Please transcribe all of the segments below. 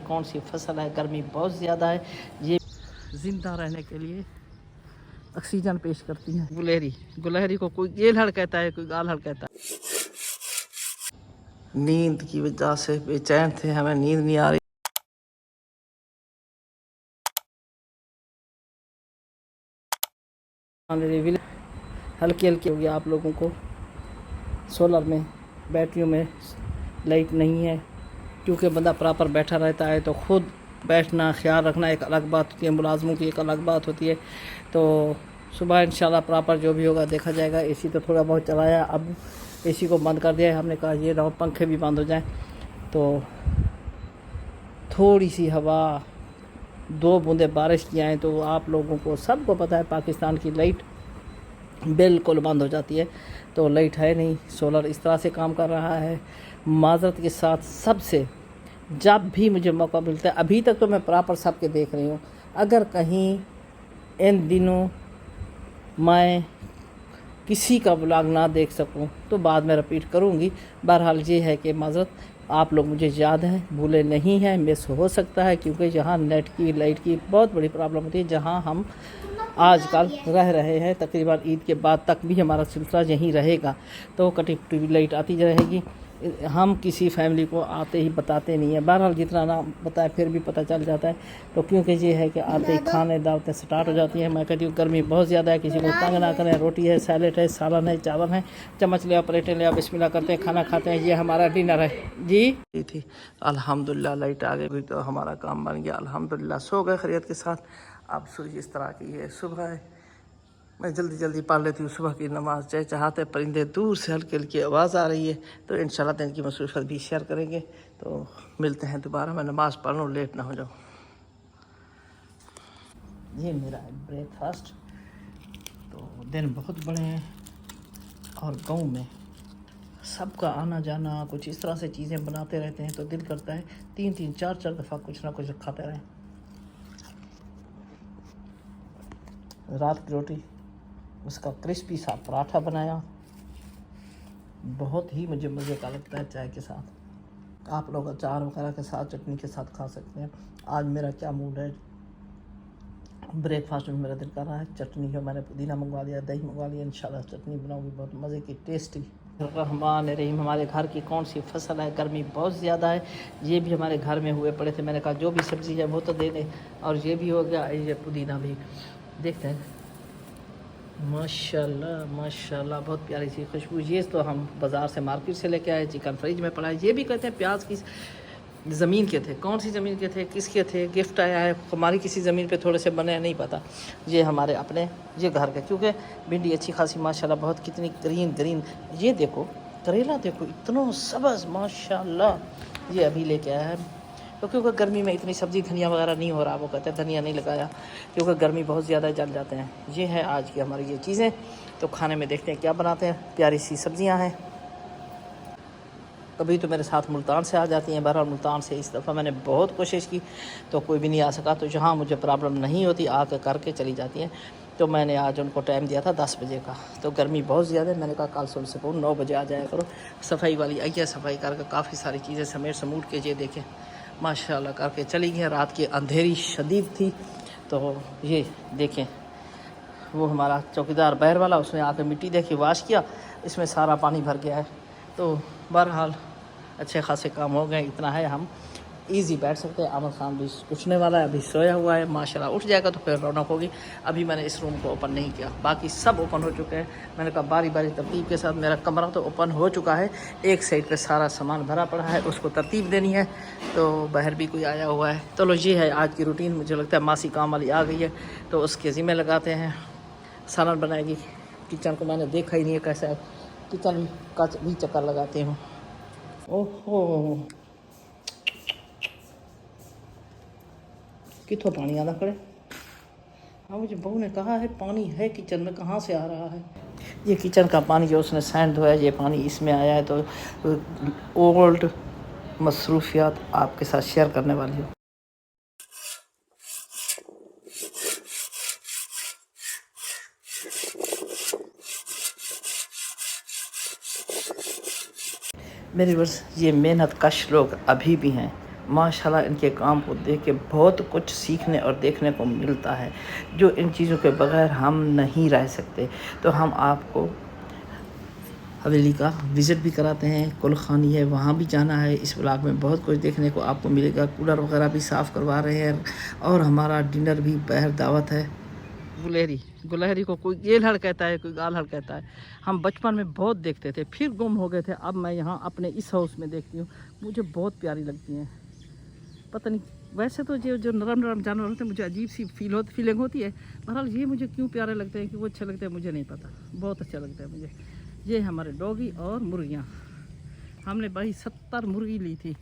कि कौन सी फसल है। गर्मी बहुत ज़्यादा है, ये ज़िंदा रहने के लिए ऑक्सीजन पेश करती हैं। गुलहरी, गुलहरी को कोई गेलहड़ कहता है, कोई गालहड़ कहता है। नींद की वजह से बेचैन थे, हमें नींद नहीं आ रही। हल्की हल्की हो गया आप लोगों को। सोलर में, बैटरियों में लाइट नहीं है, क्योंकि बंदा प्रॉपर बैठा रहता है तो खुद बैठना, ख्याल रखना एक अलग बात होती है, मुलाजमों की एक अलग बात होती है। तो सुबह इंशाल्लाह प्रॉपर जो भी होगा देखा जाएगा। एसी तो थोड़ा बहुत चलाया, अब एसी को बंद कर दिया है। हमने कहा ये रहो पंखे भी बंद हो जाएं तो थोड़ी सी हवा, 2 बूंदे बारिश की आएँ तो आप लोगों को सबको पता है पाकिस्तान की लाइट बिल्कुल बंद हो जाती है। तो लाइट है नहीं, सोलर इस तरह से काम कर रहा है। माजरत के साथ सबसे, जब भी मुझे मौका मिलता है, अभी तक तो मैं प्रॉपर सबके देख रही हूँ, अगर कहीं इन दिनों मैं किसी का ब्लॉग ना देख सकूं तो बाद में रिपीट करूंगी। बहरहाल ये है कि माजरत, आप लोग मुझे याद हैं, भूले नहीं हैं। मिस हो सकता है क्योंकि यहाँ नेट की, लाइट की बहुत बड़ी प्रॉब्लम होती है। जहाँ हम आजकल रह रहे हैं, तकरीबन ईद के बाद तक भी हमारा सिलसिला यहीं रहेगा। तो कटी फटी लाइट आती रहेगी। हम किसी फैमिली को आते ही बताते नहीं हैं। बहरहाल जितना ना बताए फिर भी पता चल जाता है। तो क्योंकि ये है कि आते ही खाने दावतें स्टार्ट हो जाती हैं। मैं कहती हूँ गर्मी बहुत ज़्यादा है, किसी को तंग ना करें। रोटी है, सैलेड है, सालन है, चावल है, चम्मच लिया, प्लेटें लिया, बिस्मिल्लाह करते हैं, खाना खाते हैं। ये हमारा डिनर है जी। थी अल्हम्दुलिल्लाह लाइट आ गई तो हमारा काम बन गया अल्हम्दुलिल्लाह। सो गए खैरियत के साथ। अब सूरज इस तरह की है, सुबह है, मैं जल्दी जल्दी पढ़ लेती हूँ सुबह की नमाज। चहचहाते परिंदे, दूर से हल्की हल्की आवाज़ आ रही है। तो इंशाल्लाह दिन की मसरूफ़ियत भी शेयर करेंगे। तो मिलते हैं दोबारा, मैं नमाज़ पढ़ लूँ, लेट ना हो जाऊँ। ये मेरा ब्रेकफास्ट। तो दिन बहुत बड़े हैं और गांव में सबका आना जाना, कुछ इस तरह से चीज़ें बनाते रहते हैं तो दिल करता है 3-3 4-4 दफ़ा कुछ ना कुछ खाते रहें। रात की रोटी, उसका क्रिस्पी सा पराठा बनाया, बहुत ही मुझे मज़े का लगता है चाय के साथ। आप लोग अचार वगैरह के साथ, चटनी के साथ खा सकते हैं। आज मेरा क्या मूड है, ब्रेकफास्ट में मेरा दिल कर रहा है चटनी है। मैंने पुदीना मंगवा लिया, दही मंगवा लिया, इंशाल्लाह चटनी बनाऊंगी बहुत मज़े की, टेस्टी। रहमान रहीम। हमारे घर की कौन सी फसल है, गर्मी बहुत ज़्यादा है। ये भी हमारे घर में हुए पड़े थे, मैंने कहा जो भी सब्ज़ी है वो तो दे दें। और ये भी हो गया, ये पुदीना भी देखते हैं। माशाल्लाह माशाल्लाह, बहुत प्यारी सी खुशबू। ये तो हम बाज़ार से, मार्केट से लेके आए, चिकन फ्रिज में पड़ा है। ये भी कहते हैं प्याज की ज़मीन के थे, कौन सी ज़मीन के थे, किसके थे, गिफ्ट आया है हमारी किसी ज़मीन पे, थोड़े से बने हैं नहीं पता। ये हमारे अपने, ये घर के, क्योंकि भिंडी अच्छी खासी माशाल्लाह, बहुत कितनी ग्रीन ग्रीन। ये देखो करेला, देखो इतना सब्ज़ माशाल्लाह। ये अभी लेके आया है तो क्योंकि गर्मी में इतनी सब्ज़ी धनिया वगैरह नहीं हो रहा, वो कहते हैं धनिया नहीं लगाया क्योंकि गर्मी बहुत ज़्यादा जल जाते हैं। ये है आज की हमारी ये चीज़ें। तो खाने में देखते हैं क्या बनाते हैं। प्यारी सी सब्ज़ियाँ हैं। कभी तो मेरे साथ मुल्तान से आ जाती हैं, बहरहाल मुल्तान से इस दफ़ा मैंने बहुत कोशिश की तो कोई भी नहीं आ सका। तो जहाँ मुझे प्रॉब्लम नहीं होती आके करके चली जाती हैं। तो मैंने आज उनको टाइम दिया था 10 बजे का। तो गर्मी बहुत ज़्यादा है, मैंने कहा कल सुबह से 9 बजे आ जाया करो। सफाई वाली आई है, सफाई करके काफ़ी सारी चीज़ें समेट समूट के ये देखें माशाल्लाह करके चली गई। रात की अंधेरी शदीद थी तो ये देखें, वो हमारा चौकीदार बहर वाला, उसने आकर मिट्टी देखी, वाश किया, इसमें सारा पानी भर गया है। तो बहरहाल अच्छे खासे काम हो गए। इतना है हम इजी बैठ सकते हैं। आमद खान भी उठने वाला है, अभी सोया हुआ है, माशाल्लाह उठ जाएगा तो फिर रौनक होगी। अभी मैंने इस रूम को ओपन नहीं किया, बाकी सब ओपन हो चुके हैं। मैंने कहा बारी बारी तरतीब के साथ। मेरा कमरा तो ओपन हो चुका है, एक साइड पे सारा सामान भरा पड़ा है, उसको तरतीब देनी है। तो बाहर भी कोई आया हुआ है। चलो ये है आज की रूटीन। मुझे लगता है मासी काम वाली आ गई है तो उसके ज़िम्मे लगाते हैं। सालन बनाएगी। किचन को मैंने देखा ही नहीं है कैसा है, किचन का भी चक्कर लगाती हूँ। ओहो, कितों पानी आना पड़े। हाँ, मुझे बहू ने कहा है पानी है किचन में, कहाँ से आ रहा है। ये किचन का पानी जो उसने सैंड धोया, ये पानी इसमें आया है। तो ओल्ड मसरूफियात आपके साथ शेयर करने वाली हूँ। मेरे बस ये मेहनत कश लोग अभी भी हैं माशाल्लाह इनके काम को देख के बहुत कुछ सीखने और देखने को मिलता है, जो इन चीज़ों के बगैर हम नहीं रह सकते। तो हम आपको हवेली का विज़िट भी कराते हैं, कुलखानी है वहाँ भी जाना है। इस ब्लॉग में बहुत कुछ देखने को आपको मिलेगा। कूलर वगैरह भी साफ़ करवा रहे हैं और हमारा डिनर भी बाहर दावत है। गुलहरी को कोई गेलहड़ कहता है, कोई गालहड़ कहता है। हम बचपन में बहुत देखते थे, फिर गुम हो गए थे। अब मैं यहाँ अपने इस हाउस में देखती हूँ, मुझे बहुत प्यारी लगती हैं। पता नहीं, वैसे तो जो नरम नरम जानवर होते हैं मुझे अजीब सी फीलिंग होती है। बहरहाल ये मुझे क्यों प्यारे लगते हैं कि वो अच्छे लगते हैं मुझे नहीं पता, बहुत अच्छा लगता है मुझे। ये हमारे डॉगी और मुर्गियाँ, हमने भाई 70 मुर्गी ली थी।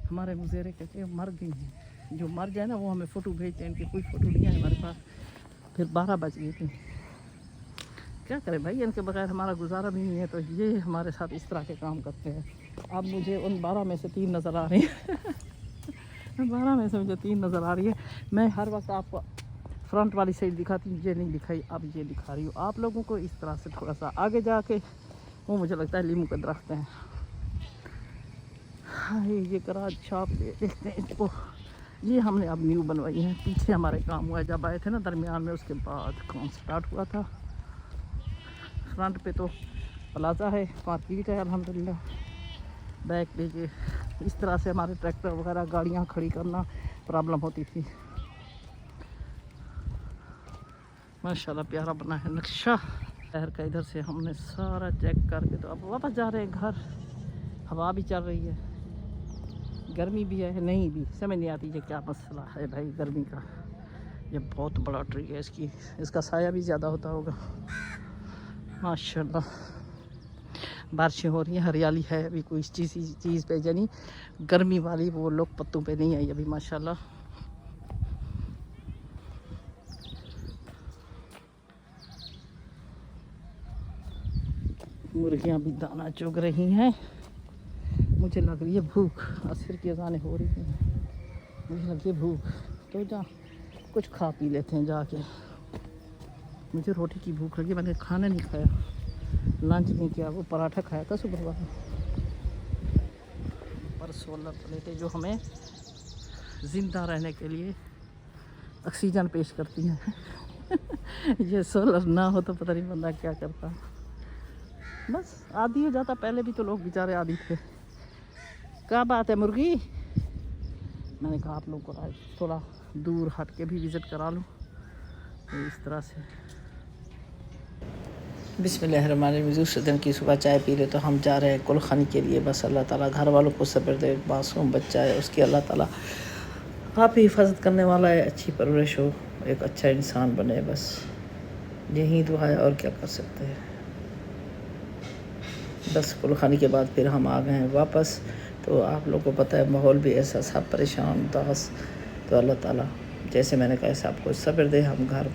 हमारे मुजेरे कहते मर गई हैं, जो मर जाए ना वो हमें फ़ोटो भेजते हैं, इनकी कोई फ़ोटो नहीं है हमारे पास। फिर 12 बज गई थी, क्या करें भाई, इनके बगैर हमारा गुजारा भी नहीं है। तो ये हमारे साथ इस तरह के काम करते हैं। अब मुझे उन 12 में से 3 नज़र आ रही है 12 में से मुझे 3 नज़र आ रही है। मैं हर वक्त आपको फ्रंट वाली साइड दिखाती हूँ, ये नहीं दिखाई, अब ये दिखा रही हूँ आप लोगों को। इस तरह से थोड़ा सा आगे जाके वो मुझे लगता है लीमू के दरख्त हैं। हाँ, ये गराज शॉप देखते हैं इसको। ये हमने अब न्यू बनवाई है, पीछे हमारे काम हुआ है, जब आए थे ना दरमियान में, उसके बाद काम स्टार्ट हुआ था। फ्रंट पे तो प्लाजा है, मार्केट है अल्हम्दुलिल्लाह। बैक लीजिए, इस तरह से हमारे ट्रैक्टर वगैरह गाड़ियाँ खड़ी करना प्रॉब्लम होती थी। माशाल्लाह प्यारा बना है नक्शा। शहर का इधर से हमने सारा चेक करके तो अब वापस जा रहे हैं घर। हवा भी चल रही है, गर्मी भी है, नहीं भी समझ नहीं आती ये क्या मसला है भाई गर्मी का। ये बहुत बड़ा ट्री है, इसका साया भी ज़्यादा होता होगा। माशाल्लाह बारिशें हो रही हैं, हरियाली है। अभी कोई चीज़ पे यानी गर्मी वाली वो लोग पत्तों पे नहीं आई अभी माशाल्लाह। मुर्गियाँ भी दाना चुग रही हैं। मुझे लग रही है भूख, असर की अज़ानें हो रही हैं, मुझे लग रही है भूख। तो जा कुछ खा पी लेते हैं जाके। मुझे रोटी की भूख लगी, मैंने खाना नहीं खाया, लंच नहीं किया। वो पराठा खाया था सुबह वाला। पर 16 प्लेटें जो हमें ज़िंदा रहने के लिए ऑक्सीजन पेश करती हैं ये सोलर ना हो तो पता नहीं बंदा क्या करता। बस आदी हो जाता, पहले भी तो लोग बेचारे आदी थे। क्या बात है मुर्गी, मैंने कहा आप लोगों को आज थोड़ा दूर हट के भी विज़िट करा लूँ। तो इस तरह से बिस्मिल्लाहिर्रहमानिर्रहीम दिन की सुबह चाय पी ले तो हम जा रहे हैं कुलखानी के लिए। बस अल्लाह ताला घर वालों को सब्र दे, मासूम बच्चा है उसकी अल्लाह ताला आप ही हिफाजत करने वाला है, अच्छी परवरिश हो, एक अच्छा इंसान बने, बस यही दुआ है और क्या कर सकते हैं। बस कुलखानी के बाद फिर हम आ गए हैं वापस। तो आप लोगों को पता है माहौल भी ऐसा, सब परेशान उदास। तो अल्लाह ताला जैसे मैंने कहा सबको सब्र दे। हम घर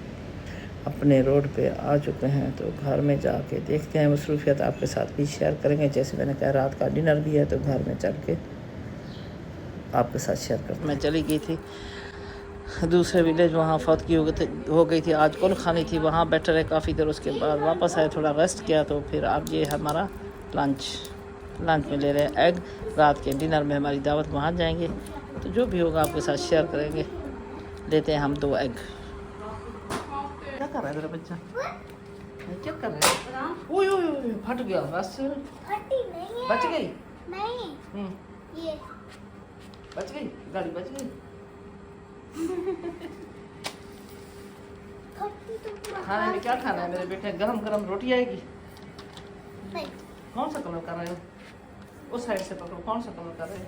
अपने रोड पे आ चुके हैं, तो घर में जाके देखते हैं, मसरूफियत आपके साथ भी शेयर करेंगे। जैसे मैंने कहा रात का डिनर भी है, तो घर में चल के आपके साथ शेयर करते। मैं चली गई थी दूसरे विलेज, वहाँ फौत की हो गई थी। आज कुलखानी थी, वहाँ बैठे रहे काफ़ी देर, उसके बाद वापस आए, थोड़ा रेस्ट किया। तो फिर अब ये हमारा लंच में ले रहे हैं एग। रात के डिनर में हमारी दावत, वहाँ जाएंगे तो जो भी होगा आपके साथ शेयर करेंगे। लेते हैं हम 2 एग। क्या कर रहा है मेरा बच्चा, क्या कर रहा है? ओए ओए ओए फट गया, बस फटी नहीं है, बच गई नहीं ये बच गई, गाड़ी बच गई। फटी तो पूरा खाने में क्या खाना है मेरे बेटे? गरम गरम रोटी आएगी। नहीं, कौन सा कलर कर रहे हो? उस साइड से पकड़ो, कौन सा कलर कर रहे हो?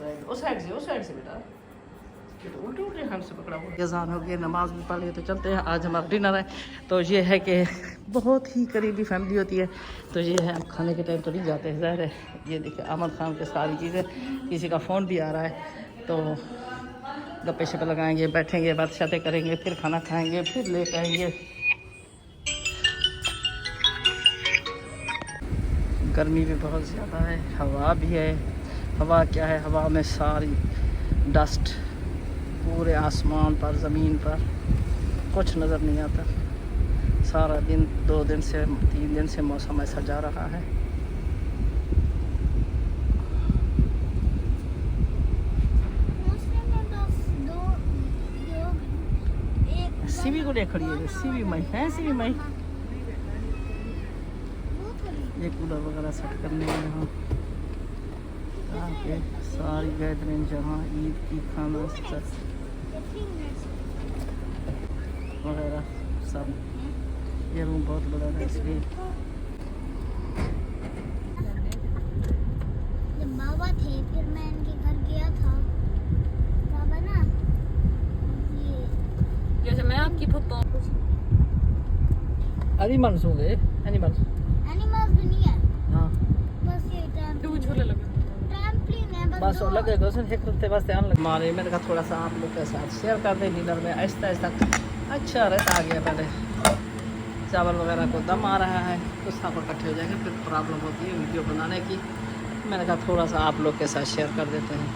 रेड। उस साइड से बेटा, ये तो उल्टे हाथ से पकड़ा हुआ। अज़ान हो गई, नमाज भी पढ़ ली, तो चलते हैं। आज हमारा डिनर है। तो ये है कि बहुत ही करीबी फैमिली होती है, तो ये है, अब खाने के टाइम तो नहीं जाते हैं ज़ाहिर है। ये देखिए अहमद खान के सारी चीज़ें, किसी का फ़ोन भी आ रहा है, तो गप्पे शप्पे लगाएंगे, बैठेंगे, बातें करेंगे, फिर खाना खाएंगे, फिर ले आएंगे। गर्मी भी बहुत ज़्यादा है, हवा भी है। हवा क्या है, हवा में सारी डस्ट पूरे आसमान पर, ज़मीन पर कुछ नज़र नहीं आता। सारा दिन 2 दिन से 3 दिन से मौसम ऐसा जा रहा है। को ले खड़ी है सीवी मई है सीवी मई। वो खड़ी ये कूलर वगैरह सेट करने में यहाँ ताकि सारी गैदरिंग जहाँ ईद की खाना वगैरह सब। ये रूम बहुत बड़ा है इसलिए जब बाबा थे फिर मैं इनके घर गया था। बाबा ना ये जैसे मैं आपकी फुप्पो एनिमल्स होंगे एनिमल्स। एनिमल्स भी नहीं है, हाँ बस ये तू झूले लगे ट्रैम्पलिन है बस बस दो। लगे दोस्तों एक हफ्ते वास्ते आने लगे मारे। मैंने कहा थोड़ा सा आप लोग के साथ शेयर कर दें डिनर में। आहिस्ता आहिस्ता अच्छा रहता आ गया। पहले चावल वगैरह को दम आ रहा है तो सब इकट्ठे हो जाएंगे फिर प्रॉब्लम होती है वीडियो बनाने की। मैंने कहा थोड़ा सा आप लोग के साथ शेयर कर देते हैं।